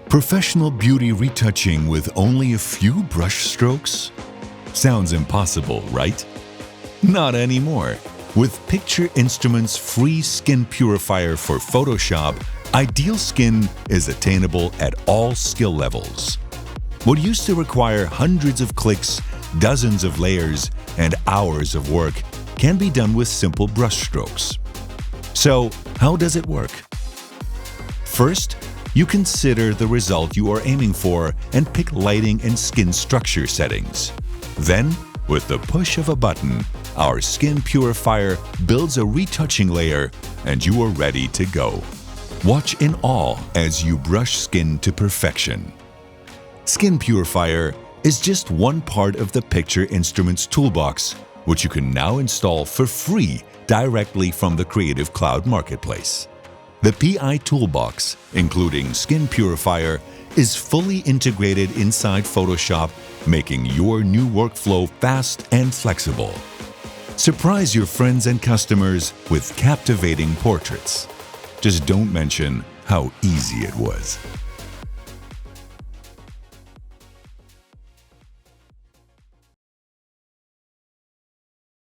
Professional beauty retouching with only a few brush strokes? Sounds impossible, right? Not anymore. With Picture Instruments' free skin purifier for Photoshop, ideal skin is attainable at all skill levels. What used to require hundreds of clicks, dozens of layers, and hours of work can be done with simple brush strokes. So, how does it work? First, you consider the result you are aiming for and pick lighting and skin structure settings. Then, with the push of a button, our skin purifier builds a retouching layer and you are ready to go. Watch in awe as you brush skin to perfection. Skin Purifier is just one part of the Picture Instruments toolbox, which you can now install for free directly from the Creative Cloud Marketplace. The PI Toolbox, including Skin Purifier, is fully integrated inside Photoshop, making your new workflow fast and flexible. Surprise your friends and customers with captivating portraits. Just don't mention how easy it was.